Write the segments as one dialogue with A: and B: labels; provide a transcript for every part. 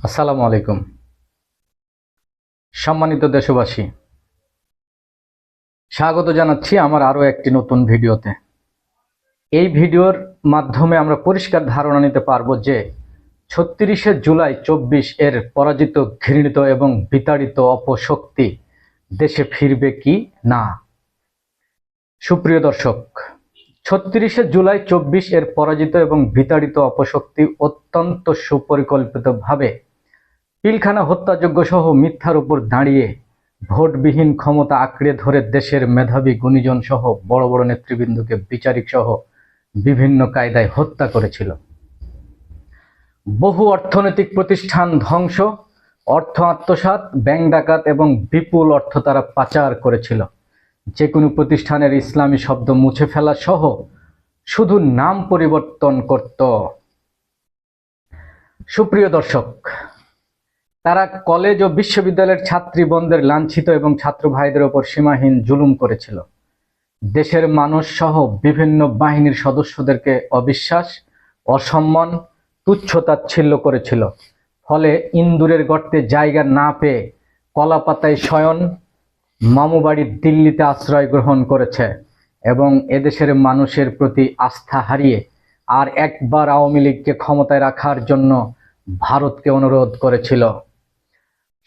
A: আসসালামু আলাইকুম। সম্মানিত দেশবাসী, স্বাগত জানাচ্ছি আমার আরও একটি নতুন ভিডিওতে। এই ভিডিওর মাধ্যমে আমরা পরিষ্কার ধারণা নিতে পারব যে ৩৬শে জুলাই ২৪ এর পরাজিত, ঘৃণিত এবং বিতাড়িত অপশক্তি দেশে ফিরবে কি না। সুপ্রিয় দর্শক, ৩৬শে জুলাই ২৪ এর পরাজিত এবং বিতাড়িত অপশক্তি অত্যন্ত সুপরিকল্পিতভাবে পিলখানা হত্যাযজ্ঞ সহ মিথ্যার উপর দাঁড়িয়ে ভোটবিহীন ক্ষমতা আঁকড়ে ধরে দেশের মেধাবী গুণীজন সহ বড় বড় নেতৃবৃন্দকে বিচারিক সহ বিভিন্ন কায়দায় হত্যা করেছিল। বহু অর্থনৈতিক প্রতিষ্ঠান ধ্বংস, অর্থ আত্মসাৎ, ব্যাংক ডাকাত এবং বিপুল অর্থ তারা পাচার করেছিল। যে কোনো প্রতিষ্ঠানের ইসলামী শব্দ মুছে ফেলা সহ শুধু নাম পরিবর্তন করত। সুপ্রিয় দর্শক, তারা কলেজ ও বিশ্ববিদ্যালয়ের ছাত্রীবন্ধের লাঞ্ছিত এবং ছাত্র ভাইদের ওপর সীমাহীন জুলুম করেছিল। দেশের মানুষ সহ বিভিন্ন বাহিনীর সদস্যদেরকে অবিশ্বাস, অসম্মান, তুচ্ছ-তাচ্ছিল্য করেছিল। ফলে ইন্দুরের গর্তে জায়গা না পেয়ে কলাপাতায় শয়ন, মামুবাড়ি দিল্লিতে আশ্রয় গ্রহণ করেছে এবং এদেশের মানুষের প্রতি আস্থা হারিয়ে আর একবার আওয়ামী লীগকে ক্ষমতায় রাখার জন্য ভারতকে অনুরোধ করেছিল।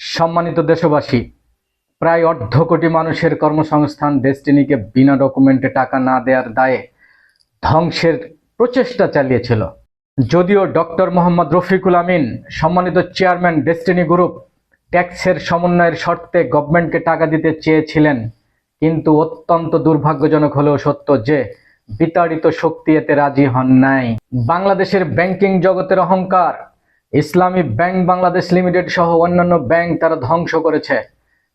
A: সম্মানিত দেশবাসী, প্রায় ১.৫ কোটি মানুষের কর্মসংস্থান ডেস্টিনিকে বিনা ডকুমেন্টে টাকা না দেওয়ার দায়ে ধ্বংসের প্রচেষ্টা চালিয়েছিল। যদিও ডক্টর মোহাম্মদ রফিকুল আমিন, সম্মানিত চেয়ারম্যান ডেস্টিনি গ্রুপ, ট্যাক্সের সমন্বয়ের শর্তে গভর্নমেন্টকে টাকা দিতে চেয়েছিলেন, কিন্তু অত্যন্ত দুর্ভাগ্যজনক হলেও সত্য যে বিতাড়িত শক্তি এতে রাজি হন নাই। বাংলাদেশের ব্যাংকিং জগতের অহংকার ইসলামী ব্যাংক বাংলাদেশ লিমিটেড সহ অন্যান্য ব্যাংক তারা ধ্বংস করেছে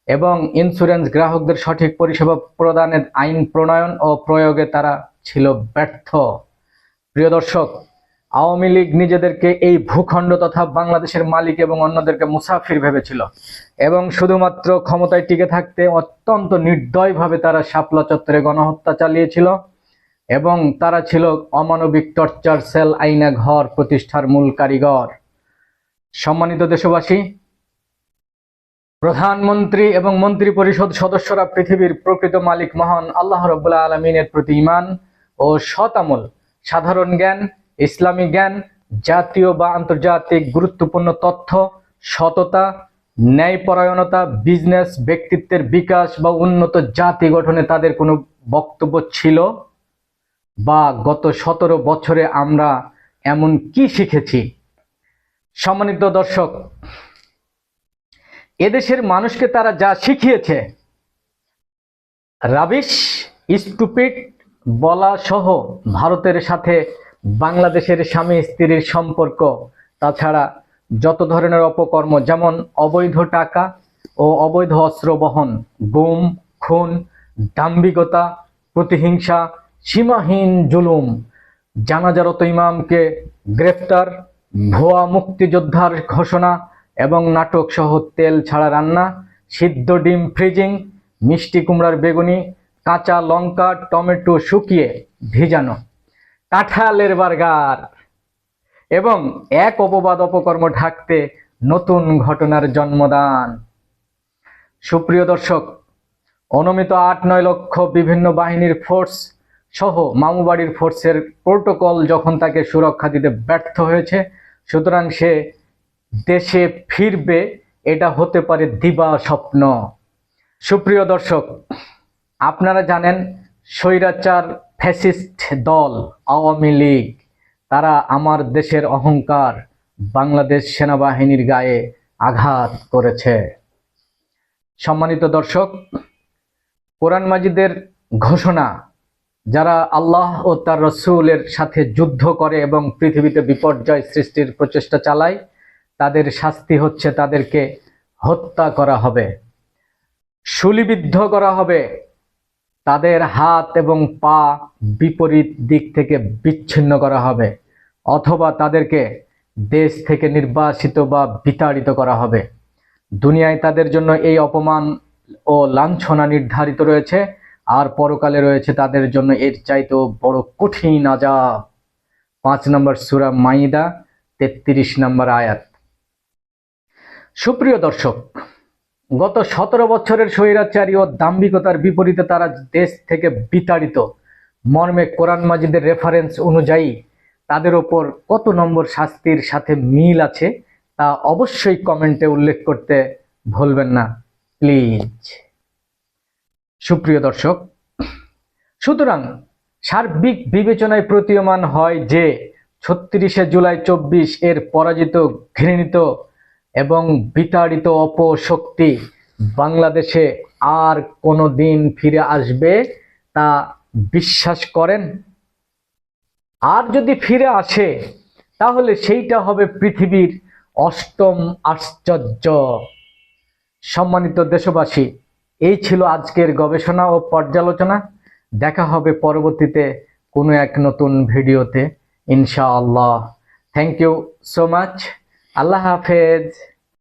A: এবং ইন্স্যুরেন্স গ্রাহকদের সঠিক পরিষেবা প্রদানের আইন প্রণয়ন ও প্রয়োগে তারা ছিল ব্যর্থ। প্রিয় দর্শক, আওয়ামী লীগ নিজেদেরকে এই ভূখণ্ড তথা বাংলাদেশের মালিক এবং অন্যদেরকে মুসাফির ভেবেছিল এবং শুধুমাত্র ক্ষমতায় টিকে থাকতে অত্যন্ত নির্দয়ভাবে তারা শাপলা চত্বরে গণহত্যা চালিয়েছিল এবং তারা ছিল অমানবিক টর্চার সেল, আইনা ঘর প্রতিষ্ঠার মূল কারিগর। সম্মানিত দেশবাসী, প্রধানমন্ত্রী এবং মন্ত্রী পরিষদ সদস্যরা পৃথিবীর প্রকৃত মালিক মহান আল্লাহ রাব্বুল আলামিনের প্রতি ঈমান ও সৎ আমল, সাধারণ জ্ঞান, ইসলামী জ্ঞান, জাতীয় বা আন্তর্জাতিক গুরুত্বপূর্ণ তথ্য, সততা, ন্যায়পরায়ণতা, বিজনেস, ব্যক্তিত্বের বিকাশ বা উন্নত জাতি গঠনে তাদের কোনো বক্তব্য ছিল? বা গত ১৭ বছরে আমরা এমন কি শিখেছি? সম্মানিত দর্শক, এদেশের মানুষকে তারা যা শিখিয়েছে, রাবিশ, স্টুপিড বলা সহ ভারতের সাথে বাংলাদেশের স্বামী স্ত্রীর সম্পর্ক, তাছাড়া যত ধরনের অপকর্ম, যেমন অবৈধ টাকা ও অবৈধ অস্ত্র বহন, গুম, খুন, দাম্ভিকতা, প্রতিহিংসা, সীমাহীন জুলুম, জানাজারত ইমামকে গ্রেফতার, ভুয়া মুক্তিযোদ্ধার ঘোষণা এবং নাটক সহ তেল ছাড়া রান্না, সিদ্ধ ডিম ফ্রিজিং, মিষ্টি কুমড়ার বেগুনি, কাঁচা লঙ্কা টমেটো শুকিয়ে ভিজানো, কাঁঠালের বার্গার এবং এক অপবাদ অপকর্ম ঢাকতে নতুন ঘটনার জন্মদান। সুপ্রিয় দর্শক, অনুমিত ৮-৯ লক্ষ বিভিন্ন বাহিনীর ফোর্স সহ মামুবাড়ির ফোর্সের প্রোটোকল যখন তাকে সুরক্ষা দিতে ব্যর্থ হয়েছে, সুতরাং সে দেশে ফিরবে এটা হতে পারে দিবা স্বপ্ন। সুপ্রিয় দর্শক, আপনারা জানেন স্বৈরাচার ফ্যাসিস্ট দল আওয়ামী লীগ তারা আমার দেশের অহংকার বাংলাদেশ সেনাবাহিনীর গায়ে আঘাত করেছে। সম্মানিত দর্শক, কোরআন মাজিদের ঘোষণা, যারা আল্লাহ ও তার রসুলের সাথে যুদ্ধ করে এবং পৃথিবীতে বিপর্যয় সৃষ্টির প্রচেষ্টা চালায়, তাদের শাস্তি হচ্ছে তাদেরকে হত্যা করা হবে, শূলিবিদ্ধ করা হবে, তাদের হাত এবং পা বিপরীত দিক থেকে বিচ্ছিন্ন করা হবে, অথবা তাদেরকে দেশ থেকে নির্বাসিত বা বিতাড়িত করা হবে। দুনিয়ায় তাদের জন্য এই অপমান ও লাঞ্ছনা নির্ধারিত রয়েছে, আর পরকালে রয়েছে তাদের জন্য এর চাইতেও বড় কঠিন আযাব। ৫ নম্বর সূরা মাইদা ৩৩ নম্বর আয়াত। সুপ্রিয় দর্শক, গত 17 বছরের স্বৈরাচারী ও দাম্ভিকতার বিপরীতে তারা দেশ থেকে বিতাড়িত মর্মে কোরআন মাজিদের রেফারেন্স অনুযায়ী তাদের ওপর কত নম্বর শাস্তির সাথে মিল আছে তা অবশ্যই কমেন্টে উল্লেখ করতে ভুলবেন না প্লিজ। সুপ্রিয় দর্শক, সুতরাং সার্বিক বিবেচনায় প্রতীয়মান হয় যে 36শে জুলাই 24 এর পরাজিত, ঘৃণিত এবং বিতাড়িত অপশক্তি বাংলাদেশে আর কোনো দিন ফিরে আসবে তা বিশ্বাস করেন? আর যদি ফিরে আসে তাহলে সেইটা হবে পৃথিবীর অষ্টম আশ্চর্য। সম্মানিত দেশবাসী, এই ছিল আজকের গবেষণা ও পর্যালোচনা। দেখা হবে পরবর্তীতে কোনো এক নতুন ভিডিওতে ইনশাআল্লাহ। Thank you so much. আল্লাহ হাফেজ।